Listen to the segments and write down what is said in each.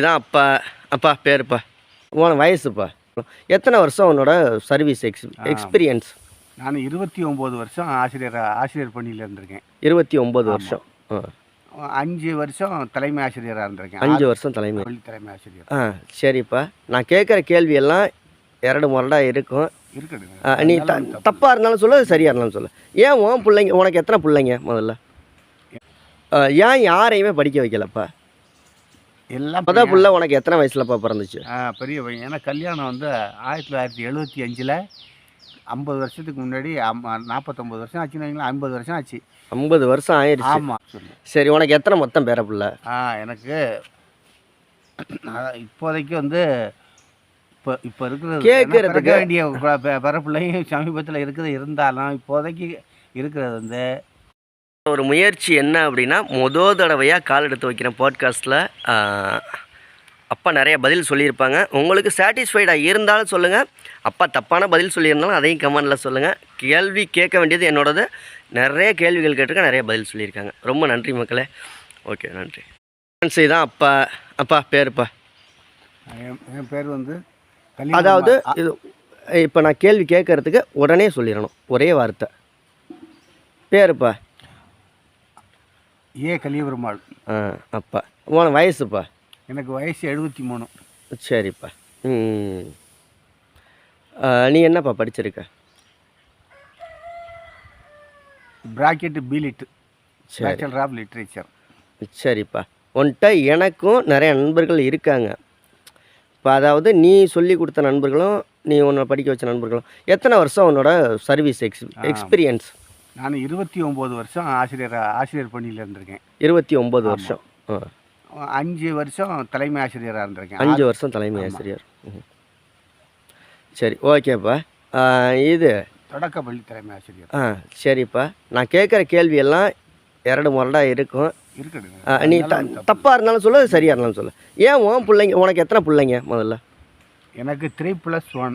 தான் அப்பா. அப்பா பேருப்பா. உன் வயசுப்பா. எத்தனை வருஷம் உன்னோட சர்வீஸ் எக்ஸ்பீரியன்ஸ்? நான் 29 வருஷம் ஆசிரியர் பணியில் இருந்திருக்கேன். 29 வருஷம். 5 வருஷம் தலைமை ஆசிரியராக இருந்திருக்கேன். 5 வருஷம் தலைமை ஆசிரியர். சரிப்பா. நான் கேட்குற கேள்வியெல்லாம் இரடு முரடாக இருக்கும். இருக்குதுங்க. நீ தப்பாக இருந்தாலும் சொல்லு, சரியாக இருந்தாலும் சொல்லு. ஏன் உன் பிள்ளைங்க, உனக்கு எத்தனை பிள்ளைங்க முதல்ல? ஏன் யாரையுமே படிக்க வைக்கலப்பா? எல்லாம் மொதல் பிள்ளை உனக்கு எத்தனை வயசுலப்பா பிறந்துச்சு? பெரிய பையன். ஏன்னா கல்யாணம் வந்து 1975 50 வருஷத்துக்கு முன்னாடி 49 வருஷம் ஆச்சுன்னு வைங்களேன். 50 வருஷம் ஆச்சு. 50 வருஷம் ஆயிடுச்சு. ஆமாம். சரி, உனக்கு எத்தனை மொத்தம் பேர பிள்ளை? எனக்கு இப்போதைக்கு வந்து இப்போ இருக்கிறது கேட்கறதுக்கு வேண்டிய பிறப்பிள்ளையும் சமீபத்தில் இருந்தாலும் இப்போதைக்கு இருக்கிறது வந்து ஒரு முயற்சி என்ன அப்படின்னா, தடவையாக கால் எடுத்து வைக்கிறேன் பாட்காஸ்ட்டில். அப்பா நிறைய பதில் சொல்லியிருப்பாங்க. உங்களுக்கு சாட்டிஸ்ஃபைடாக இருந்தாலும் சொல்லுங்கள். அப்பா தப்பான பதில் சொல்லியிருந்தாலும் அதையும் கமெண்டில் சொல்லுங்கள். கேள்வி கேட்க வேண்டியது என்னோடது. நிறைய கேள்விகள் கேட்டிருக்கேன், நிறைய பதில் சொல்லியிருக்காங்க. ரொம்ப நன்றி மக்களே. ஓகே, நன்றி. தான் அப்பா. அப்பா பேருப்பா. என் பேர் வந்து அதாவது இது இப்போ நான் கேள்வி கேட்கறதுக்கு உடனே சொல்லிடணும், ஒரே வார்த்தை. பேருப்பா? கலியபெருமாள். அப்பா. உன் வயசுப்பா? எனக்கு வயசு 73. சரிப்பா. நீ என்னப்பா படிச்சிருக்க? Bracket B Lit, bachelor of literature. சரிப்பா. உன்கிட்ட எனக்கும் நிறைய நண்பர்கள் இருக்காங்க. இப்போ அதாவது நீ சொல்லி கொடுத்த நண்பர்களும் நீ உன்னை படிக்க வச்ச நண்பர்களும் எத்தனை வருஷம் உன்னோட சர்வீஸ் எக்ஸ்பீரியன்ஸ்? நான் 29 வருஷம் ஆசிரியர் பணியில் இருந்திருக்கேன். 29 வருஷம். 5 வருஷம் தலைமை ஆசிரியராக இருந்திருக்கேன். 5 வருஷம் தலைமை ஆசிரியர். சரி, ஓகேப்பா. இது தொடக்கப்பள்ளி தலைமை ஆசிரியர். சரிப்பா. நான் கேட்குற கேள்வியெல்லாம் இரடு முரடாக இருக்கும். இருக்குதுங்க. நீ தப்பாக இருந்தாலும் சொல்லு, சரியாக இருந்தாலும் சொல்லு. ஏன் உன் பிள்ளைங்க, உனக்கு எத்தனை பிள்ளைங்க முதல்ல? எனக்கு 3+1,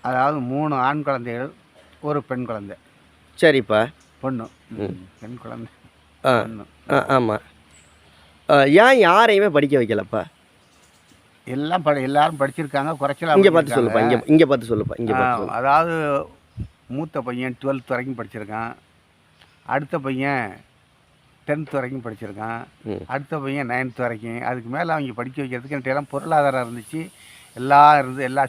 அதாவது 3 ஆண் குழந்தைகள், ஒரு பெண் குழந்தை. சரிப்பா. பொண்ணு, பெண் குழந்தை. ஆமாம். ஏன் யாரையுமே படிக்க வைக்கலப்பா? எல்லாரும் படிச்சிருக்காங்க. குறைச்சலாம். இங்கே பார்த்து சொல்லுப்பா. இங்கே பார்த்து சொல்லுப்பா. இங்கே பார்த்து. அதாவது மூத்த பையன் 12th வரைக்கும் படிச்சிருக்கான். அடுத்த பையன் 10th வரைக்கும் படிச்சிருக்கான். அடுத்த பையன் 9th வரைக்கும். அதுக்கு மேலே அவங்க படிக்க வைக்கிறதுக்கு என்கிட்ட எல்லாம் பொருளாதாரம் இருந்துச்சு. எல்லா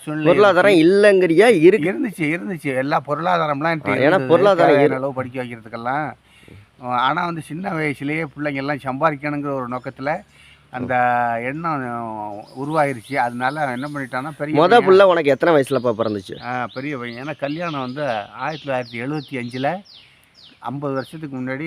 சூழ்நிலை பொருளாதாரம் இல்லைங்கிறியா? இருந்துச்சு எல்லா பொருளாதாரம்லாம் ஏன்னா பொருளாதாரம் அளவு படிக்க வைக்கிறதுக்கெல்லாம். ஆனால் வந்து சின்ன வயசுலேயே பிள்ளைங்கள்லாம் சம்பாதிக்கணுங்கிற ஒரு நோக்கத்தில் அந்த எண்ணம் உருவாயிருச்சு. அதனால என்ன பண்ணிட்டான்னா, பெரிய பிள்ளை உனக்கு எத்தனை வயசுலப்பா பிறந்துச்சு? பெரிய பையன். ஏன்னா கல்யாணம் வந்து 1975 50 வருஷத்துக்கு முன்னாடி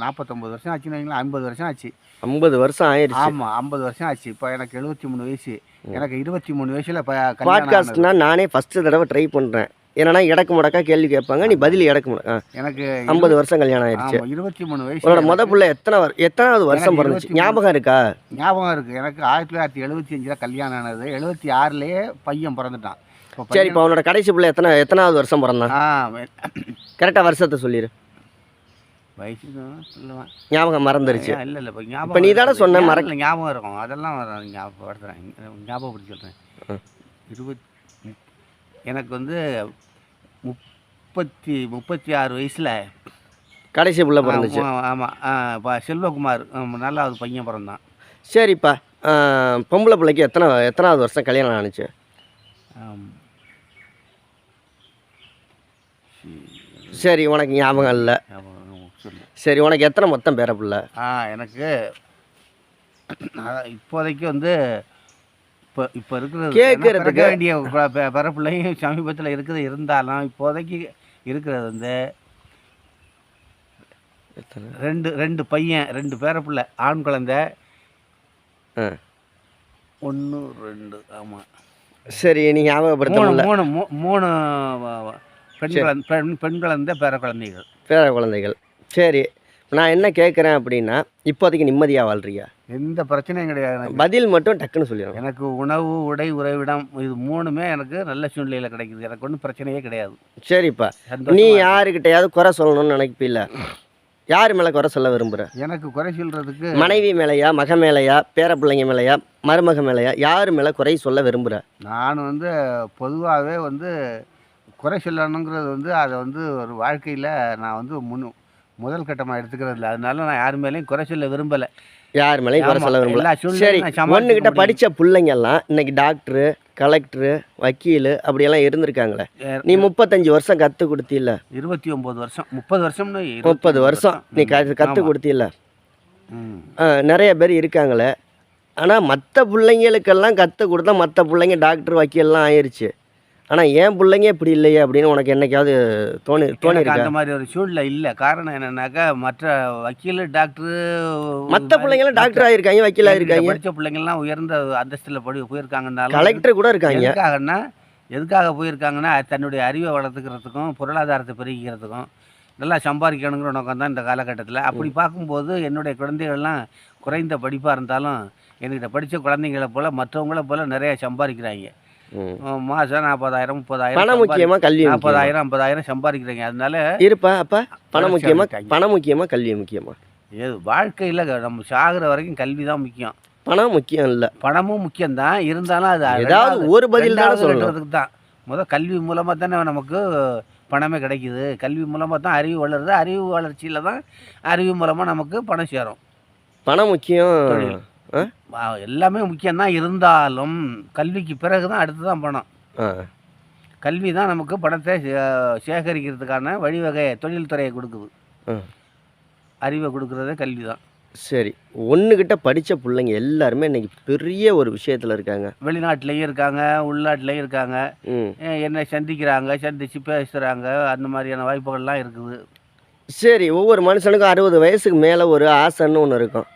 49 வருஷம் ஆச்சுன்னு வைங்களேன். 50 வருஷம் ஆச்சு. 50 வருஷம் ஆயிடுச்சு. ஆமாம், 50 வருஷம் ஆச்சு. இப்போ எனக்கு 73 வயசு. எனக்கு 23 வயசில் இப்போ பாட்காஸ்ட்னா நானே ஃபஸ்ட்டு தடவை ட்ரை பண்ணுறேன். ஏன்னா இடக்கு முடக்கா கேள்வி கேட்பாங்க, நீ பதில் இடக்கு முடக்கா. எனக்கு 50 வருஷம் கல்யாணம் ஆயிடுச்சு. 23 வயசு. உன்னோட பிள்ளை எத்தனாவது வருஷம் பிறந்துச்சு? ஞாபகம் இருக்கா? ஞாபகம் இருக்குது. எனக்கு 1975 கல்யாணம் ஆனது. 76லேயே பையன் பிறந்துட்டான். சரி, இப்போ அவனோட கடைசி பிள்ளை எத்தனாவது வருஷம் பிறந்தான்? கரெக்டாக வருஷத்தை சொல்லிடு. வயசு சொல்லுவேன், ஞாபகம் மறந்துருச்சு. இல்லை இப்போ ஞாபகம். இப்போ நீ தானே சொன்ன மறக்கல. ஞாபகம் இருக்கும், அதெல்லாம் ஞாபகப்படுத்துகிறேன். ஞாபகப்படுத்தி சொல்கிறேன். எனக்கு வந்து 36 வயசில் கடைசி பிள்ளை பிறந்துச்சு. ஆமாம், செல்வகுமார் நல்லா ஒரு பையன் பிறந்தான். சரிப்பா. பொம்பளை பிள்ளைக்கு எத்தனாவது வருஷம் கல்யாணம் ஆனிச்சு? சரி, உனக்கு ஞாபகம் இல்லை. சரி, உனக்கு எத்தனை மொத்தம் பேர பிள்ளை? எனக்கு இப்போதைக்கு வந்து இப்போ இருக்கிறது கேட்கறதுக்கு வேண்டிய பிறப்பிள்ளையும் சமீபத்தில் இருந்தாலும் இப்போதைக்கு இருக்கிறது வந்து ரெண்டு பையன், 2 பேரப்பிள்ளை, ஆண் குழந்தை 1 2. ஆமாம். சரி, நீ ஞாபகப்படுத்த 3 பெண் குழந்தை, பேர குழந்தைகள். சரி, நான் என்ன கேட்குறேன் அப்படின்னா, இப்போதைக்கு நிம்மதியாக வாழ்றியா? எந்த பிரச்சனையும் கிடையாது. பதில் மட்டும் டக்குன்னு சொல்லிடுறோம். எனக்கு உணவு, உடை, உறைவிடம் இது 3மே எனக்கு நல்ல சூழ்நிலையில் கிடைக்குது. எனக்கு ஒன்றும் பிரச்சனையே கிடையாது. சரிப்பா. நீ யாருக்கிட்டையாவது குறை சொல்லணும்னு நினைப்பில்ல? யார் மேலே குறை சொல்ல விரும்புகிற? எனக்கு குறை சொல்கிறதுக்கு மனைவி மேலேயா, மக மேலேயா, பேர பிள்ளைங்க மேலேயா, மருமக மேலேயா, யார் மேலே குறை சொல்ல விரும்புகிற? நான் வந்து பொதுவாகவே வந்து குறை சொல்லணுங்கிறது வந்து அதை வந்து ஒரு வாழ்க்கையில் நான் வந்து முதல் கட்டமாக எடுத்துக்கிறது இல்லை. அதனால நான் யார் மேலேயும் குறை சொல்ல விரும்பலை. யார் மேலேயும் குறை சொல்ல விரும்பல. எல்லா சரி, சூழ்நிலையும் நான் சமாளிக்க ஒன்றுகிட்ட முடியும். படித்த பிள்ளைங்கெல்லாம் இன்னைக்கு டாக்டரு, கலெக்டரு, வக்கீல் அப்படியெல்லாம் இருந்திருக்காங்களே. நீ 35 வருஷம் கற்றுக் கொடுத்தில்ல, 29 வருஷம் 30 வருஷம்னு 30 வருஷம் நீ கற்றுக் கொடுத்தில்ல, ம். நிறைய பேர் இருக்காங்களே. ஆனால் மற்ற பிள்ளைங்களுக்கெல்லாம் கற்றுக் கொடுத்தா மற்ற பிள்ளைங்க டாக்டர், வக்கீல்லாம் ஆயிடுச்சு. ஆனால் என் பிள்ளைங்க இப்படி இல்லையே அப்படின்னு உனக்கு என்னைக்காவது எனக்கு தோணியிருக்கா? அந்த மாதிரி ஒரு சூழ்நிலை இல்லை. காரணம் என்னன்னாக்கா மற்ற வக்கீல் டாக்டரு மற்ற பிள்ளைங்களும் டாக்டர் ஆகிருக்காங்க, வக்கீல் ஆகிருக்காங்க, படித்த பிள்ளைங்கள்லாம் உயர்ந்த அந்தஸ்தில் போயிருக்காங்கன்னாலும் கலெக்டர் கூட இருக்காங்க. எதுக்காக போயிருக்காங்கன்னா தன்னுடைய அறிவை வளர்த்துக்கிறதுக்கும் பொருளாதாரத்தை பெருகிக்கிறதுக்கும் நல்லா சம்பாதிக்கணுங்கிற நோக்கம் தான் இந்த காலகட்டத்தில். அப்படி பார்க்கும்போது என்னுடைய குழந்தைகள்லாம் குறைந்த படிப்பாக இருந்தாலும் என்கிட்ட படித்த குழந்தைங்களை போல் மற்றவங்கள போல் நிறைய சம்பாதிக்கிறாங்க. மாதம் 40,000 30,000 பணம் முக்கியமா, கல்வி 40,000 50,000 சம்பாதிக்கிறாங்க. அதனால இருப்பா. அப்போ பணம் வளர்ச்சி முக்கியமா, அடைஞ்சிட்டாங்க. பணம் முக்கியமா, கல்வி முக்கியமா? வாழ்க்கையில் நம்ம சாகிற வரைக்கும் கல்வி தான் முக்கியம். பணம் முக்கியம் இல்லை, பணமும் முக்கியம்தான். இருந்தாலும் அது ஏதாவது ஒரு பதில் தானே சொல்லணும். ரெண்டாவது தான் கல்வி மூலமாக தானே நமக்கு பணமே கிடைக்குது. கல்வி மூலமாக தான் அறிவு வளருது. அறிவு வளர்ச்சியில் தான் அறிவு மூலமாக நமக்கு பணம் சேரும். பணம் முக்கியம், எல்லாமே முக்கியம்தான். இருந்தாலும் கல்விக்கு பிறகு தான் அடுத்து தான் பணம். கல்வி தான் நமக்கு பணத்தை சேகரிக்கிறதுக்கான வழிவகை தொழில்துறையை கொடுக்குது. அறிவை கொடுக்குறதே கல்வி தான். சரி, ஒன்றுகிட்ட படித்த பிள்ளைங்க எல்லாருமே இன்னைக்கு பெரிய ஒரு விஷயத்தில் இருக்காங்க. வெளிநாட்டிலையும் இருக்காங்க, உள்நாட்டிலையும் இருக்காங்க. என்னை சந்திக்கிறாங்க, சந்தித்து பேசுகிறாங்க. அந்த மாதிரியான வாய்ப்புகள்லாம் இருக்குது. சரி, ஒவ்வொரு மனுஷனுக்கும் 60 வயசுக்கு மேலே ஒரு ஆசைன்னு ஒன்று இருக்கும்.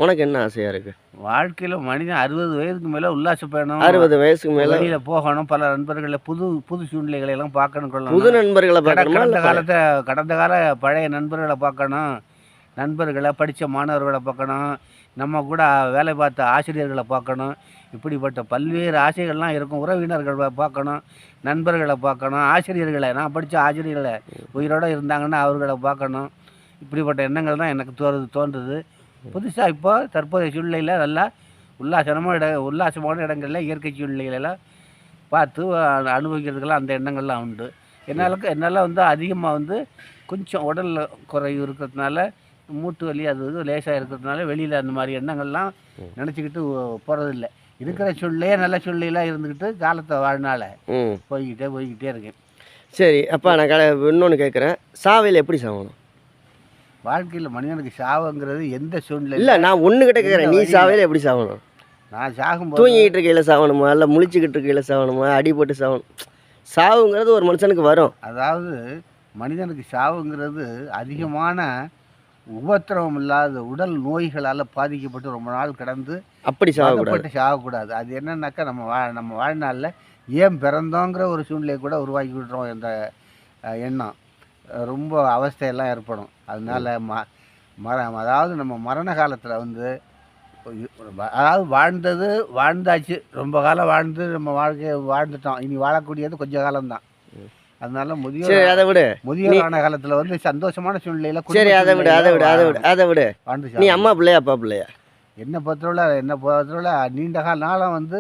உனக்கு என்ன ஆசையாக இருக்குது? வாழ்க்கையில் மனிதன் 60 வயதுக்கு மேலே உல்லாச பயணம், 60 வயசுக்கு மேலே வெளியில் போகணும், பல நண்பர்களை புது சூழ்நிலைகளை எல்லாம் பார்க்கணும், கொள்ளணும். புது நண்பர்களை பார்க்கணுமா? கடந்த கால பழைய நண்பர்களை பார்க்கணும், நண்பர்களை படித்த மாணவர்களை பார்க்கணும், நம்ம கூட வேலை பார்த்த ஆசிரியர்களை பார்க்கணும். இப்படிப்பட்ட பல்வேறு ஆசைகள்லாம் இருக்கும். உறவினர்களை பார்க்கணும், நண்பர்களை பார்க்கணும், ஆசிரியர்களை, நான் படித்த ஆசிரியர்களை உயிரோடு இருந்தாங்கன்னா அவர்களை பார்க்கணும். இப்படிப்பட்ட எண்ணங்கள் தான் எனக்கு தோன்றுது. புதுசாக இப்போ தற்போதைய சூழ்நிலையில் நல்லா உல்லாசமான இடங்களில் இயற்கை சூழ்நிலைகளெல்லாம் பார்த்து அனுபவிக்கிறதுக்கெல்லாம் அந்த எண்ணங்கள்லாம் உண்டு. என்னால் வந்து அதிகமாக வந்து கொஞ்சம் உடல் குறைவு இருக்கிறதுனால, மூட்டு வலி அது இது லேசாக இருக்கிறதுனால வெளியில் அந்த மாதிரி எண்ணங்கள்லாம் நினச்சிக்கிட்டு போகிறதில்ல. இருக்கிற சூழ்நிலையே நல்ல சூழ்நிலையெல்லாம் இருந்துக்கிட்டு காலத்தை வாழ்நாள் போய்கிட்டே இருக்கேன். சரி, அப்போ நான் இன்னொன்று கேட்குறேன், சாவையில் எப்படி சாகணும்? வாழ்க்கையில் மனிதனுக்கு சாவுங்கிறது எந்த சூழ்நிலை இல்லை, நான் ஒன்றுகிட்ட கேட்குறேன், நீ சாவையில் எப்படி சாகணும்? நான் சாகும்போது தூங்கிக்கிட்டு இருக்கையில் சாகணுமா, இல்லை முழிச்சுக்கிட்டு இருக்கையில் சாகணுமா, அடிபட்டு சாகணும்? சாவுங்கிறது ஒரு மனுஷனுக்கு வரும். அதாவது மனிதனுக்கு சாவுங்கிறது அதிகமான உபத்திரவம் இல்லாத உடல் நோய்களால் பாதிக்கப்பட்டு ரொம்ப நாள் கிடந்து அப்படி சாகக்கூடாது. அது என்னன்னாக்கா நம்ம வாழ்நாளில் ஏன் பிறந்தோங்கிற ஒரு சூழ்நிலையை கூட உருவாக்கி விட்டுறோம். இந்த எண்ணம் ரொம்ப அவஸ்தையெல்லாம் ஏற்படும். அதனால அதாவது நம்ம மரண காலத்தில் வந்து அதாவது வாழ்ந்தாச்சு, ரொம்ப காலம் வாழ்ந்து நம்ம வாழ்க்கையை வாழ்ந்துட்டோம். இனி வாழக்கூடியது கொஞ்சம் காலம்தான். அதனால முதியோரான காலத்தில் வந்து சந்தோஷமான சூழ்நிலையில சரி, அதை விட வாழ்ந்து நீ அம்மா பிள்ளையா அப்பா பிள்ளையா? என்னை பொறுத்தவரை நீண்ட கால நாளாக வந்து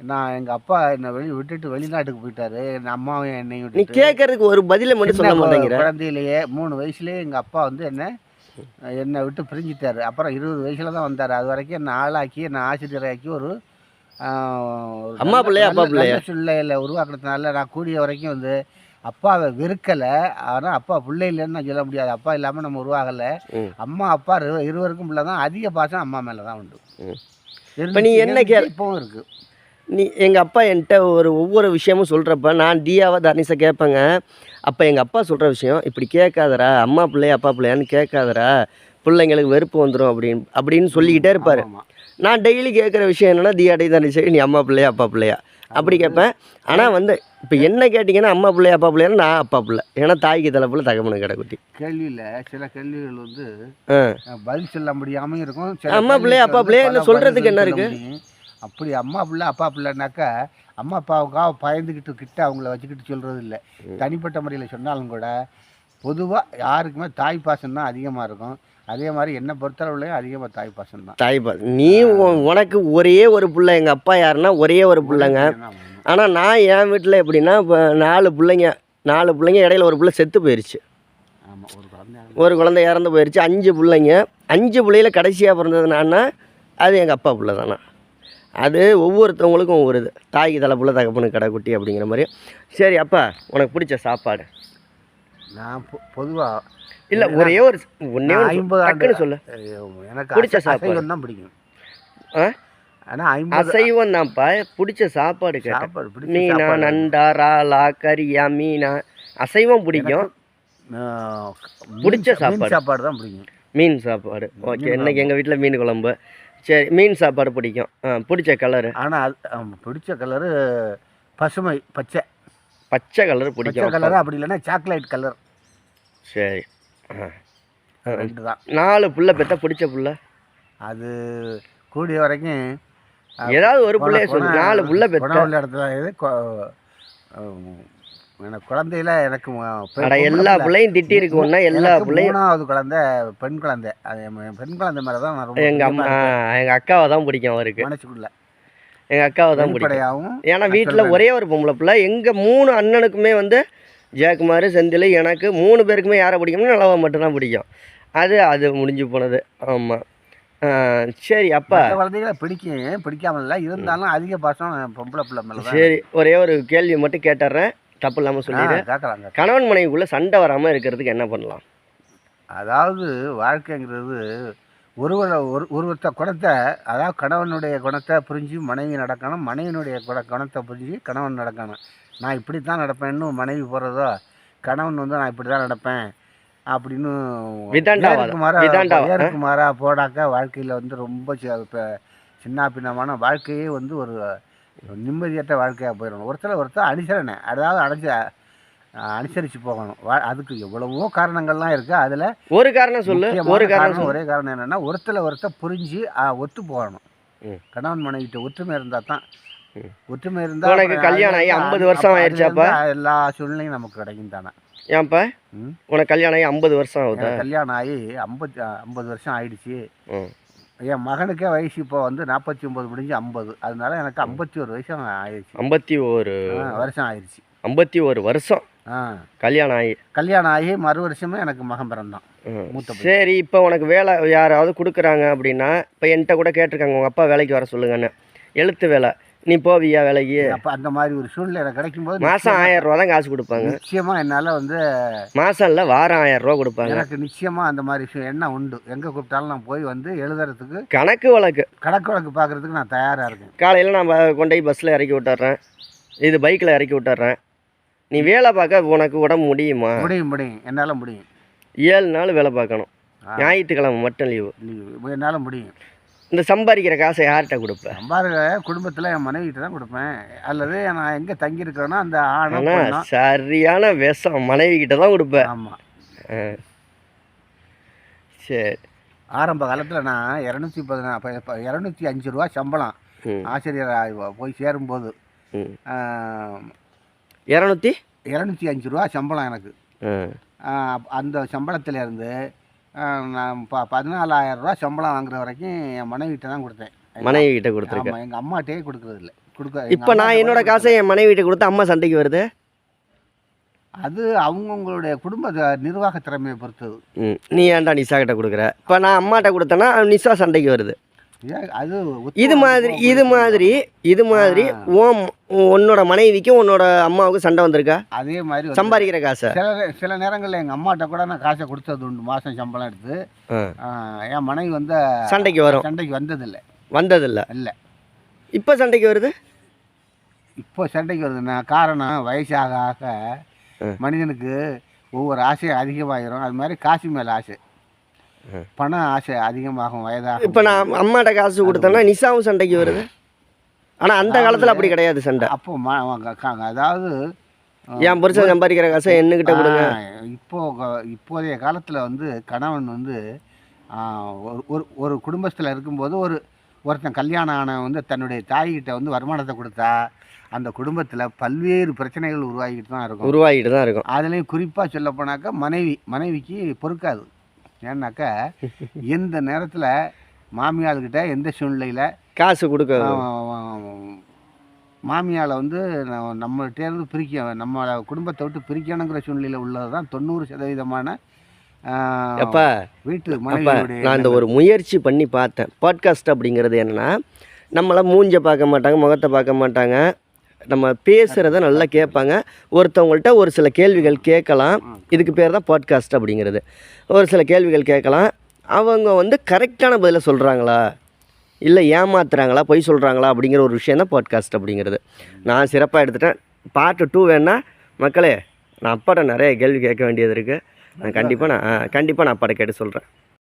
நான் எங்கள் அப்பா என்னை விட்டுட்டு வெளிநாட்டுக்கு போயிட்டாரு. என் அம்மாவும் என்னை நீ கேட்கறதுக்கு ஒரு பதிலை மட்டும் சொல்ல மாட்டேங்கிற. குழந்தையிலேயே 3 வயசுலேயே எங்கள் அப்பா வந்து என்னை விட்டு பிரிஞ்சிட்டாரு. அப்புறம் 20 வயசில் தான் வந்தார். அது வரைக்கும் என்னை ஆளாக்கி, என்னை ஆசிரியராக்கி ஒரு அம்மா பிள்ளையா அப்பா பிள்ளையா சூழ்நிலையில் உருவாக்குறதுனால நான் கூடிய வரைக்கும் வந்து அப்பாவை வெறுக்கலை. ஆனால் அப்பா பிள்ளை இல்லைன்னு நான் சொல்ல முடியாது. அப்பா இல்லாமல் நம்ம உருவாகலை. அம்மா அப்பா இருவருக்கும் பிள்ளை தான். அதிக பாசம் அம்மா மேலே தான் உண்டு. இப்போ நீ என்ன இப்போவும் இருக்குது. நீ எங்கள் அப்பா என்கிட்ட ஒவ்வொரு விஷயமும் சொல்கிறப்ப நான் டியாவா தர்னிஸை கேட்பேங்க. அப்போ எங்கள் அப்பா சொல்கிற விஷயம், இப்படி கேட்காதரா, அம்மா பிள்ளையா அப்பா பிள்ளையான்னு கேட்காதரா, பிள்ளைங்களுக்கு வெறுப்பு வந்துடும் அப்படின்னு சொல்லிக்கிட்டே இருப்பார். நான் டெய்லி கேட்குற விஷயம் என்னென்னா, தியாடை தர்னிஸை நீ அம்மா பிள்ளையா அப்பா பிள்ளையா அப்படி கேட்பேன். ஆனால் வந்து இப்போ என்ன கேட்டிங்கன்னா அம்மா பிள்ளையா அப்பா பிள்ளையான்னு நான் அப்பா பிள்ளை. ஏன்னா தாய்க்கு தலைப்புல தகவனு கிடக்குட்டி. கேள்வியில் சில கேள்விகள் வந்து பதில் சொல்ல முடியாமல் இருக்கும். அம்மா பிள்ளையா அப்பா பிள்ளையா என்ன சொல்கிறதுக்கு என்ன இருக்குது? அப்படி அம்மா பிள்ளை அப்பா பிள்ளைனாக்கா அம்மா அப்பாவுக்காக பயந்துக்கிட்டு அவங்கள வச்சுக்கிட்டு சொல்கிறது இல்லை. தனிப்பட்ட முறையில் சொன்னாலும் கூட பொதுவாக யாருக்குமே தாய் பாசம் தான் அதிகமாக இருக்கும். அதே மாதிரி என்னை பொறுத்தளவுலையும் அதிகமாக தாய் பாசம் தான். தாய்ப்பா நீ உனக்கு ஒரே ஒரு பிள்ளை, எங்கள் அப்பா யாருன்னா ஒரே ஒரு பிள்ளைங்க. ஆனால் நான் என் வீட்டில் எப்படின்னா இப்போ 4 பிள்ளைங்க இடையில ஒரு பிள்ளை செத்து போயிடுச்சு. ஆமாம், ஒரு குழந்தை இறந்து போயிடுச்சு. 5 பிள்ளைங்க. 5 பிள்ளையில கடைசியாக பிறந்தது நான்னா அது எங்கள் அப்பா பிள்ளை தானே. அது ஒவ்வொருத்தவங்களுக்கும் ஒவ்வொரு இது. தாய்க்கு தலை புள்ள தகப்பனுக்கு கடை குட்டி அப்படிங்கிற மாதிரி. சரி அப்பா, உனக்கு பிடிச்ச சாப்பாடு? நான் பொதுவாக இல்லை ஒரே ஒரு ஒன்றே 50 டக்குன்னு சொல்லு. எனக்கு பிடிச்ச சாப்பாடு தான் பிடிக்கும். ஆ ஆனால் 50 அசைவம் தான்ப்பா. பிடிச்ச சாப்பாடு கேட்டேன். சாப்பாடு பிடிச்ச மீனா, சாப்பாடு நண்டா, இறாலா, கறியா, மீனா? அசைவம் பிடிக்கும். பிடிச்ச சாப்பாடு சாப்பாடு தான் பிடிக்கும். மீன் சாப்பாடு. ஓகே, இன்னைக்கு எங்கள் வீட்டில் மீன் குழம்பு. சரி, மீன் சாப்பாடு பிடிக்கும். பிடிச்ச கலரு? ஆனால் அது பிடிச்ச கலரு பசுமை பச்சை. பச்சை கலர் பச்சை பிடிக்கும். கலரு, அப்படி இல்லைன்னா சாக்லேட் கலர். சரி. ரெண்டு தான். 4 புள்ள பெற்ற பிடிச்ச புள்ள? அது கூடிய வரைக்கும் ஏதாவது ஒரு பிள்ளைய சொல்லு. 4 புள்ள பெற்ற உள்ள இடத்துல இது எனக்கு குழந்தையில எனக்கு எல்லா பிள்ளையும் திட்டி இருக்கு ஒன்றா. எல்லா பிள்ளையும் 3வது குழந்தை பெண் குழந்தை. அது பெண் குழந்தை மேலே தான் நான் ரொம்ப எங்கள் அக்காவை தான் பிடிக்கும். அவருக்கு மனசுக்குள்ள எங்கள் அக்காவை தான் பிடிக்கும். வெளிப்படையாகவும். ஏன்னா வீட்டில் ஒரே ஒரு பொம்பளை பிள்ளை. எங்கள் 3 அண்ணனுக்குமே வந்து ஜெயக்குமார், செந்தில், எனக்கு 3 பேருக்குமே யாரை பிடிக்கும்னு நிலவை மட்டும்தான் பிடிக்கும். அது முடிஞ்சு போனது. ஆமாம். சரி அப்பா, குழந்தைகளை பிடிக்காமல் இல்லை, இருந்தாலும் அதிக பாசம் பொம்பளை பிள்ளை மேலே. சரி, ஒரே ஒரு கேள்வி மட்டும் கேட்டுறேன், தப்பு இல்லாமல் சொல்லிடுறேன். கேட்கலாங்க. கணவன் மனைவிக்குள்ளே சண்டை வராமல் இருக்கிறதுக்கு என்ன பண்ணலாம்? அதாவது வாழ்க்கைங்கிறது ஒருத்த குணத்தை, அதாவது கணவனுடைய குணத்தை புரிஞ்சு மனைவி நடக்கணும், மனைவினுடைய குணத்தை புரிஞ்சு கணவன் நடக்கணும். நான் இப்படி தான் நடப்பேன்னு மனைவி போகிறதோ, கணவன் வந்து நான் இப்படி தான் நடப்பேன் அப்படின்னு ஏற்குமாரா போடாக்க வாழ்க்கையில் வந்து ரொம்ப சின்ன பின்னமான வாழ்க்கையே வந்து ஒரு நிம்மதியற்ற வாழ்க்கையாக போயிடணும். ஒருத்தர் அனுசரணை, அதாவது அனுசரித்து போகணும். அதுக்கு எவ்வளவோ காரணங்கள்லாம் இருக்குது. அதில் ஒரு காரணம் சொல்லு. ஒரே காரணம் என்னென்னா ஒருத்தர் புரிஞ்சு ஒத்து போகணும். கணவன் மனைவிட்ட ஒற்றுமை இருந்தால் தான். ஒற்றுமை இருந்தால் உனக்கு கல்யாணம் ஆகி 50 வருஷம் ஆயிடுச்சாப்பா? எல்லா சூழ்நிலையும் நமக்கு கிடைக்கும் தானே. ஏன்ப்பா உனக்கு கல்யாணம் ஆகி 50 வருஷம் ஆகுது? கல்யாணம் ஆகி 50 வருஷம் ஆயிடுச்சு. என் மகனுக்கே வயசு இப்போ வந்து 49 முடிஞ்சு 50. அதனால எனக்கு 51 வருஷம் ஆயிடுச்சு. 51 வருஷம் ஆயிடுச்சு. 51 வருஷம் கல்யாணம் ஆகி மறு வருஷமே எனக்கு மகன் பிறந்தான். சரி, இப்போ உனக்கு வேலை யாராவது கொடுக்குறாங்க அப்படின்னா, இப்போ என்கிட்ட கூட கேட்டிருக்காங்க உங்கள் அப்பா வேலைக்கு வர சொல்லுங்கன்னு, எழுத்து வேலை. நீ போவியா வேலைக்கு? அப்போ அந்த மாதிரி ஒரு சூழ்நிலை எனக்கு கிடைக்கும்போது மாதம் 1000 ரூபா தான் காசு கொடுப்பாங்க. நிச்சயமாக என்னால் வந்து மாதம் இல்லை, வாரம் 1000 ரூபா கொடுப்பாங்க. எனக்கு நிச்சயமாக அந்த மாதிரி எண்ணம் உண்டு. எங்கே கூப்பிட்டாலும் நான் போய் வந்து எழுதுறதுக்கு, கணக்கு வழக்கு பார்க்குறதுக்கு நான் தயாராக இருக்கேன். காலையில் நான் கொண்டு போய் பஸ்ஸில் இறக்கி விட்டுறேன், இது பைக்கில் இறக்கி விட்டுறேன். நீ வேலை பார்க்க உனக்கு உடம்பு முடியுமா? முடியும், என்னால் முடியும். 7 நாள் வேலை பார்க்கணும், ஞாயிற்றுக்கிழமை மட்டும் லீவு. என்னால் முடியும். இந்த சம்பாதிக்கிற காசை யார்கிட்ட கொடுப்பேன்? குடும்பத்தில் என் மனைவிட்ட தான் கொடுப்பேன். அல்லது நான் எங்கே தங்கியிருக்கிறேன்னா அந்த ஆணை சரியான விஷம் மனைவி கிட்ட தான் கொடுப்பேன். ஆமாம். சரி. ஆரம்ப காலத்தில் நான் 205 ரூபா சம்பளம் ஆசிரியர் போய் சேரும்போது 205 ரூபா சம்பளம் எனக்கு. அந்த சம்பளத்திலேருந்து நான் 14,000 ரூபா சம்பளம் வாங்குற வரைக்கும் என் மனைவிட்ட தான் கொடுத்தேன். மனைவிட்ட கொடுத்துருக்கேன். எங்கள் அம்மாட்டே கொடுக்குறது இல்லை. இப்போ நான் என்னோட காசை என் மனைவிட்ட கொடுத்து அம்மா சண்டைக்கு வருது. அது அவங்கவுங்களுடைய குடும்ப நிர்வாக திறமையை பொறுத்தது. நீ ஏன்டா நிஷா கிட்ட கொடுக்குற? இப்போ நான் அம்மாட்ட கொடுத்தேன்னா நிஷா சண்டைக்கு வருது. அது இது மாதிரி உன்னோட மனைவிக்கும் உன்னோட அம்மாவுக்கும் சண்டை வந்திருக்கா? அதே மாதிரி சம்பாதிக்கிற காசை சில நேரங்களில் எங்கள் அம்மாட்ட கூட நான் காசை கொடுத்தது உண்டு. மாதம் சம்பளம் எடுத்து என் மனைவி வந்து சண்டைக்கு வந்ததில்லை. இல்லை. இப்போ சண்டைக்கு வருது. காரணம் வயசாக ஆக மனிதனுக்கு ஒவ்வொரு ஆசையும் அதிகமாகிடும். அது மாதிரி காசு மேலே ஆசை, பண ஆசை அதிகமாகும் வயதாக. இப்போ நான் அம்மாட்ட காசு கொடுத்தேன்னா நிஷாவும் சண்டைக்கு வருது. ஆனால் அந்த காலத்தில் அப்படி கிடையாது சண்டை. அப்போ அதாவது என் புருஷன் சம்பாதிக்கிற காசை என்னகிட்ட கொடுங்க. இப்போதைய காலத்தில் வந்து கணவன் வந்து ஒரு குடும்பத்தில் இருக்கும்போது ஒருத்தன் கல்யாணம் ஆன வந்து தன்னுடைய தாய்கிட்ட வந்து வருமானத்தை கொடுத்தா அந்த குடும்பத்தில் பல்வேறு பிரச்சனைகள் உருவாகிட்டு தான் இருக்கும். அதுலேயும் குறிப்பாக சொல்லப்போனாக்கா மனைவிக்கு பொறுக்காது. ஏன்னாக்கா எந்த நேரத்தில் மாமியார்கிட்ட எந்த சூழ்நிலையில் காசு கொடுக்க மாமியால் வந்து நம்மகிட்டேருந்து நம்ம குடும்பத்தை விட்டு பிரிக்கணுங்கிற சூழ்நிலையில் உள்ளது தான் 90% அப்பா வீட்டு நான் இந்த ஒரு முயற்சி பண்ணி பார்த்தேன். பாட்காஸ்ட் அப்படிங்கிறது என்னென்னா, நம்மளாம் மூஞ்சை பார்க்க மாட்டாங்க, முகத்தை பார்க்க மாட்டாங்க, நம்ம பேசுகிறத நல்லா கேட்பாங்க. ஒருத்தவங்கள்ட்ட ஒரு சில கேள்விகள் கேட்கலாம். இதுக்கு பேர் தான் பாட்காஸ்ட் அப்படிங்கிறது. ஒரு சில கேள்விகள் கேட்கலாம். அவங்க வந்து கரெக்டான பதிலை சொல்கிறாங்களா, இல்லை ஏமாத்துறாங்களா, பொய் சொல்கிறாங்களா அப்படிங்கிற ஒரு விஷயம் தான் பாட்காஸ்ட் அப்படிங்கிறது. நான் சிறப்பாக எடுத்துட்டேன். பார்ட் 2 வேணா மக்களே, நான் அப்பாட்ட நிறைய கேள்வி கேட்க வேண்டியது இருக்குது. நான் கண்டிப்பாக அப்பாட்ட கேட்டு சொல்கிறேன்.